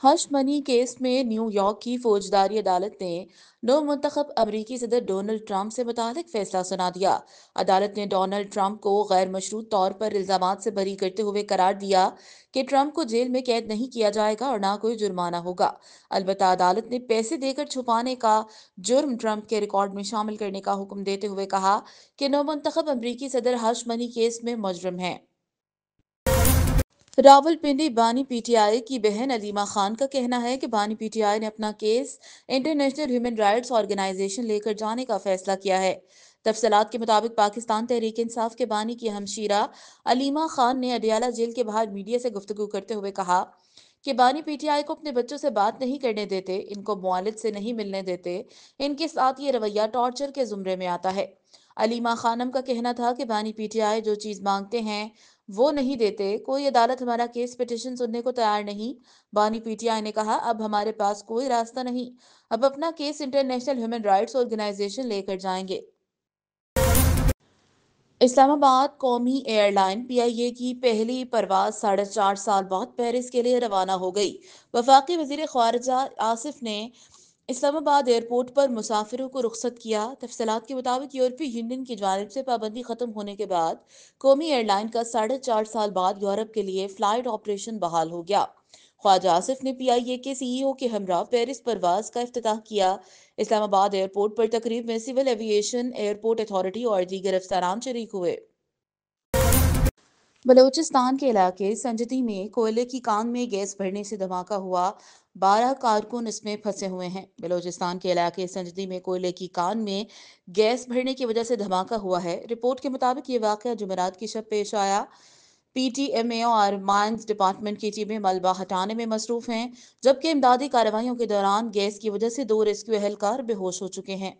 Hush money case में New York की फौजदारी अदालत ने नव मुंतखब अमरीकी सदर डोनाल्ड ट्रंप से मुतालिक फैसला सुना दिया। अदालत ने डोनाल्ड ट्रंप को गैर मशरूत तौर पर इल्जामात से बरी करते हुए करार दिया कि ट्रंप को जेल में कैद नहीं किया जाएगा और ना कोई जुर्माना होगा। अलबत्ता अदालत ने पैसे देकर छुपाने का जुर्म ट्रंप के रिकॉर्ड में शामिल करने का हुक्म देते हुए कहा कि नव मुंतखब अमरीकी सदर हश मनी केस में मुजरिम है। रावलपिंडी बानी पीटीआई की बहन अलीमा खान का कहना है कि बानी पीटीआई ने अपना case international human rights organisation लेकर जाने का फैसला किया है। तफसीलात के मुताबिक पाकिस्तान तहरीक इंसाफ के बानी की हमशीरा अलीमा खान ने अडियाला जेल के बाहर मीडिया से गुफ्तगू करते हुए कहा कि बानी पीटीआई को अपने बच्चों से बात नहीं करने देते, इनको मुआलिद से नहीं मिलने देते, इनके साथ ये रवैया टॉर्चर के जुमरे में आता है। अलीमा खानम का कहना था कि बानी पीटीआई जो चीज़ मांगते हैं वो नहीं देते, कोई अदालत हमारा केस पिटीशन सुनने को तैयार नहीं। बानी पीटीआई ने कहा, अब हमारे पास कोई रास्ता नहीं, अब अपना case international human rights organisation लेकर जाएंगे। इस्लामाबाद कौमी एयरलाइन पीआईए की पहली परवाज 4.5 साल बाद पेरिस के लिए रवाना हो गई। वफाकी वजीर ख़ारजा आसिफ ने इस्लामाबाद एयरपोर्ट पर मुसाफिरों को रुख्सत किया। तफसीलात के मुताबिक यूरोपीय यूनियन की जानिब से पाबंदी खत्म होने के बाद कौमी एयरलाइन का 4.5 साल बाद यूरोप के लिए फ्लाइट ऑपरेशन बहाल हो गया। ख्वाजा आसिफ ने पीआईए के सीईओ के हमरा पेरिस परवाज का इफ्तिताह किया। इस्लामाबाद एयरपोर्ट पर तकरीब में सिविल एविएशन, एयरपोर्ट अथॉरिटी और दीगर अफसरान शरीक हुए। बलूचिस्तान के इलाके संजती में कोयले की कान में गैस भरने से धमाका हुआ, 12 कारकुन इसमें फंसे हुए हैं। बलूचिस्तान के इलाके संजती में कोयले की कान में गैस भरने की वजह से धमाका हुआ है। रिपोर्ट के मुताबिक ये वाकया जुमेरात की शब पेश आया। पीटीएमए और माइंस डिपार्टमेंट की टीमें मलबा हटाने में मसरूफ हैं, जबकि इमदादी कार्रवाइयों के दौरान गैस की वजह से 2 रेस्क्यू एहलकार बेहोश हो चुके हैं।